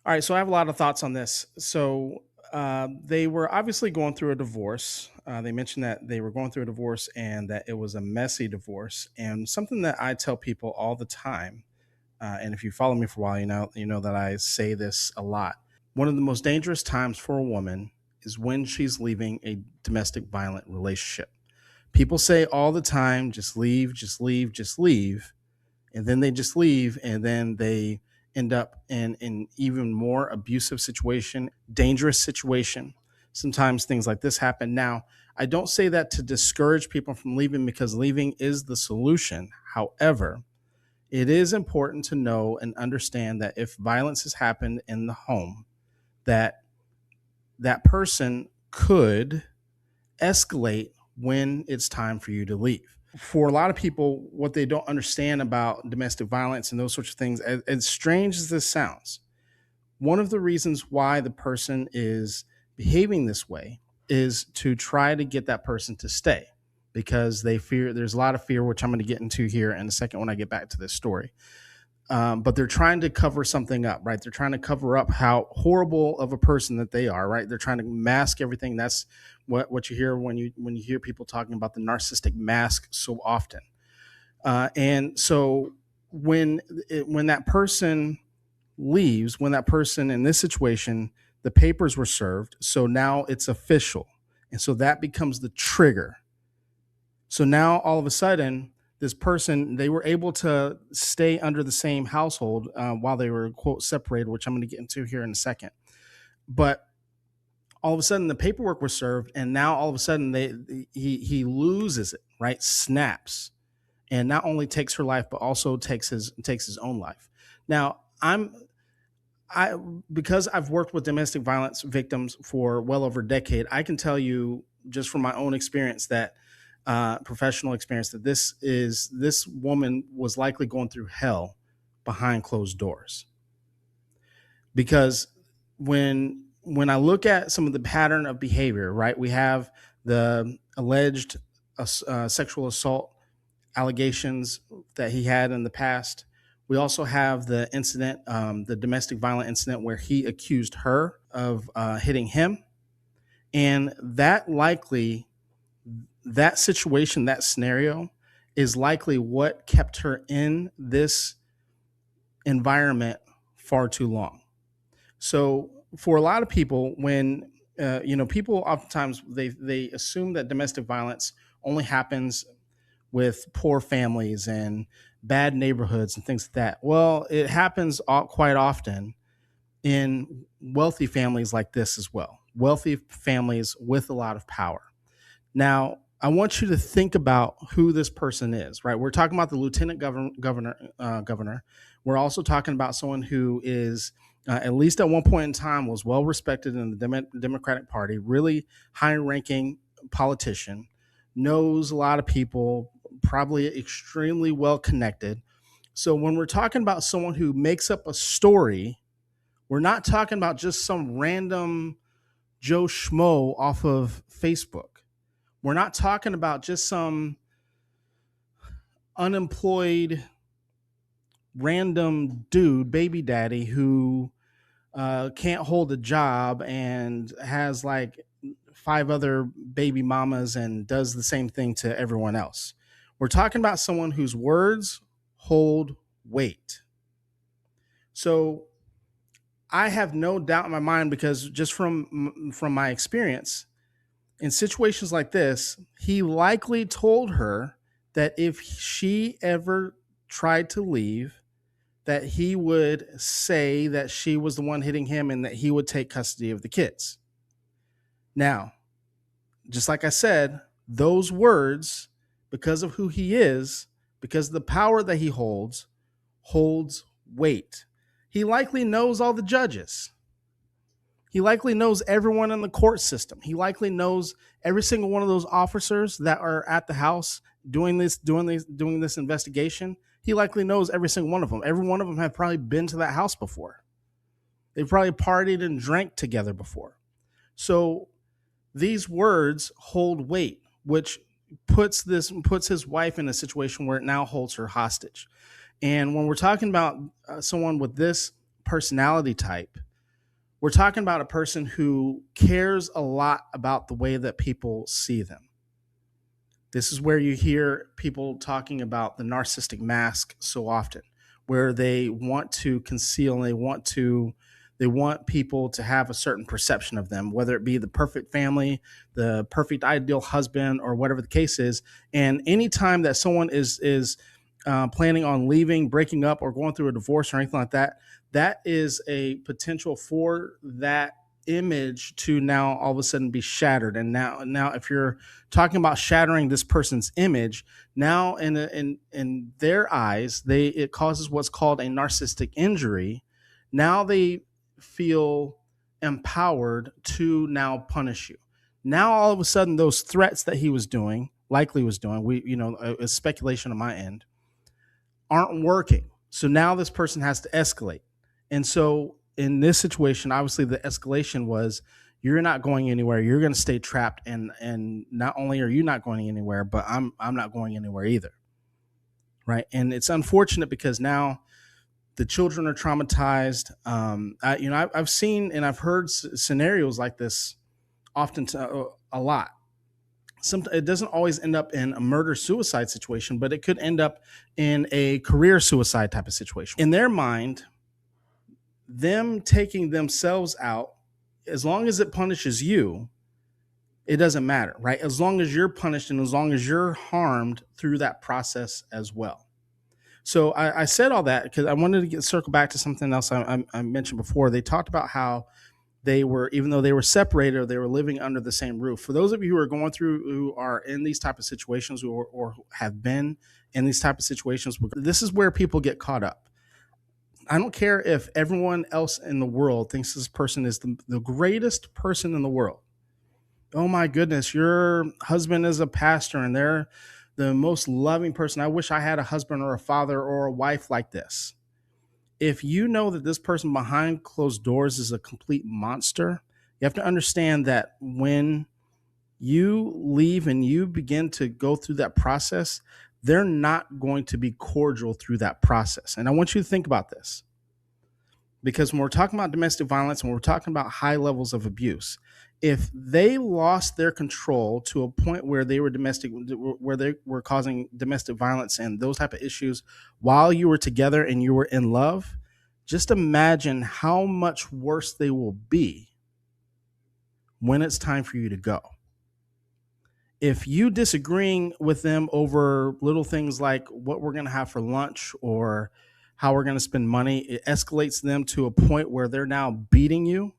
All right, so I have a lot of thoughts on this. They were obviously going through a divorce. They mentioned that they were going through a divorce and that it was a messy divorce. And something that I tell people all the time, and if you follow me for a while, you know that I say this a lot. One of the most dangerous times for a woman is when she's leaving a domestic violent relationship. People say all the time, just leave, just leave, just leave, and then they just leave, and then they end up in an even more abusive situation, dangerous situation. Sometimes things like this happen. Now, I don't say that to discourage people from leaving, because leaving is the solution. However, it is important to know and understand that if violence has happened in the home, that that person could escalate when it's time for you to leave. For a lot of people, what they don't understand about domestic violence and those sorts of things, as strange as this sounds, one of the reasons why the person is behaving this way is to try to get that person to stay, because they fear, there's a lot of fear, which I'm going to get into here in a second when I get back to this story. But they're trying to cover something up, right? They're trying to cover up how horrible of a person that they are, right? They're trying to mask everything. That's what you hear when you hear people talking about the narcissistic mask so often. And so when that person leaves, when that person in this situation, the papers were served, so now it's official, and so that becomes the trigger. So now all of a sudden, this person, they were able to stay under the same household while they were, quote, separated, which I'm going to get into here in a second. But all of a sudden, the paperwork was served, and now all of a sudden, he loses it, right? Snaps, and not only takes her life, but also takes his own life. Now, because I've worked with domestic violence victims for well over a decade, I can tell you just from my own experience that professional experience, that this woman was likely going through hell behind closed doors. Because when I look at some of the pattern of behavior, right, we have the alleged sexual assault allegations that he had in the past. We also have the incident, the domestic violent incident, where he accused her of hitting him, and that situation, that scenario is likely what kept her in this environment far too long. So for a lot of people, when people oftentimes they assume that domestic violence only happens with poor families and bad neighborhoods and things like that. Well, it happens quite often in wealthy families like this as well. Wealthy families with a lot of power. Now, I want you to think about who this person is, right? We're talking about the lieutenant governor. We're also talking about someone who is, at least at one point in time, was well respected in the Democratic Party, really high ranking politician, knows a lot of people, probably extremely well connected. So when we're talking about someone who makes up a story, we're not talking about just some random Joe Schmo off of Facebook. We're not talking about just some unemployed random dude, baby daddy, who can't hold a job and has like 5 other baby mamas and does the same thing to everyone else. We're talking about someone whose words hold weight. So I have no doubt in my mind, because just from my experience, in situations like this, he likely told her that if she ever tried to leave, that he would say that she was the one hitting him and that he would take custody of the kids. Now, just like I said, those words, because of who he is, because of the power that he holds weight. He likely knows all the judges. He likely knows everyone in the court system. He likely knows every single one of those officers that are at the house doing this investigation. He likely knows every single one of them. Every one of them have probably been to that house before. They've probably partied and drank together before. So these words hold weight, which puts his wife in a situation where it now holds her hostage. And when we're talking about someone with this personality type, We're talking about a person who cares a lot about the way that people see them. This is where you hear people talking about the narcissistic mask so often, where they want to conceal and they want people to have a certain perception of them, whether it be the perfect family, the perfect ideal husband, or whatever the case is. And anytime that someone is planning on leaving, breaking up, or going through a divorce or anything like that, that is a potential for that image to now all of a sudden be shattered. And now if you're talking about shattering this person's image, now in their eyes, it causes what's called a narcissistic injury. Now they feel empowered to now punish you. Now all of a sudden those threats that he was doing, likely was doing, a speculation on my end, aren't working. So now this person has to escalate. And so in this situation, obviously the escalation was, you're not going anywhere. You're going to stay trapped. And not only are you not going anywhere, but I'm not going anywhere either. Right. And it's unfortunate because now the children are traumatized. I've seen and I've heard scenarios like this often a lot. It doesn't always end up in a murder-suicide situation, but it could end up in a career suicide type of situation. In their mind, them taking themselves out, as long as it punishes you, it doesn't matter, right? As long as you're punished and as long as you're harmed through that process as well. So I said all that because I wanted to circle back to something else I mentioned before. They talked about how they were, even though they were separated, they were living under the same roof. For those of you who are going through, who are in these type of situations or have been in these type of situations, this is where people get caught up. I don't care if everyone else in the world thinks this person is the greatest person in the world. Oh my goodness, your husband is a pastor and they're the most loving person. I wish I had a husband or a father or a wife like this. If you know that this person behind closed doors is a complete monster, you have to understand that when you leave and you begin to go through that process, they're not going to be cordial through that process. And I want you to think about this, because when we're talking about domestic violence and we're talking about high levels of abuse, if they lost their control to a point where they were causing domestic violence and those type of issues while you were together and you were in love, just imagine how much worse they will be when it's time for you to go. If you disagreeing with them over little things like what we're going to have for lunch or how we're going to spend money, it escalates them to a point where they're now beating you.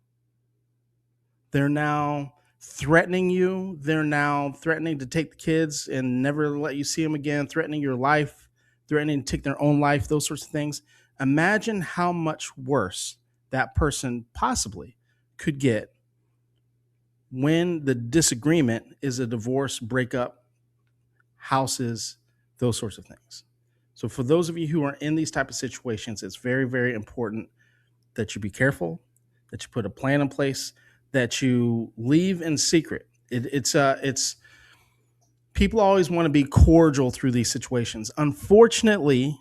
They're now threatening you. They're now threatening to take the kids and never let you see them again, threatening your life, threatening to take their own life, those sorts of things. Imagine how much worse that person possibly could get when the disagreement is a divorce, breakup, houses, those sorts of things. So for those of you who are in these type of situations, it's very, very important that you be careful, that you put a plan in place, that you leave in secret. It's people always want to be cordial through these situations. Unfortunately,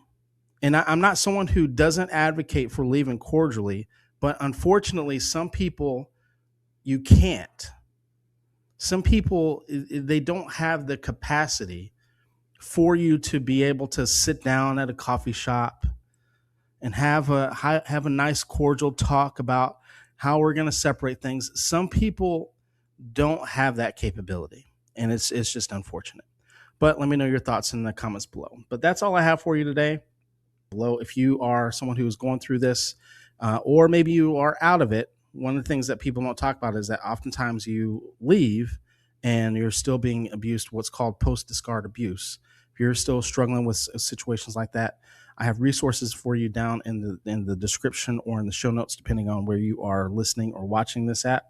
and I'm not someone who doesn't advocate for leaving cordially, but unfortunately, some people you can't. Some people, they don't have the capacity for you to be able to sit down at a coffee shop and have a nice cordial talk about how we're going to separate things. Some people don't have that capability, and it's just unfortunate. But let me know your thoughts in the comments below. But that's all I have for you today. Below, if you are someone who is going through this, or maybe you are out of it, one of the things that people don't talk about is that oftentimes you leave and you're still being abused, what's called post-discard abuse. If you're still struggling with situations like that, I have resources for you down in the description or in the show notes, depending on where you are listening or watching this at.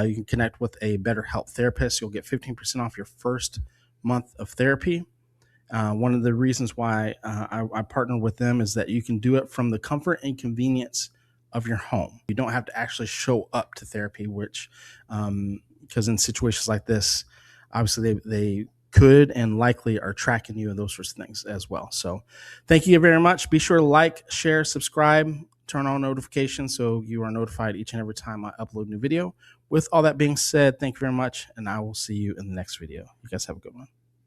You can connect with a BetterHelp therapist. You'll get 15% off your first month of therapy. One of the reasons why I partner with them is that you can do it from the comfort and convenience of your home. You don't have to actually show up to therapy, which because in situations like this, obviously they could and likely are tracking you and those sorts of things as well. So thank you very much. Be sure to like, share, subscribe, turn on notifications so you are notified each and every time I upload a new video. With all that being said, thank you very much, and I will see you in the next video. You guys have a good one.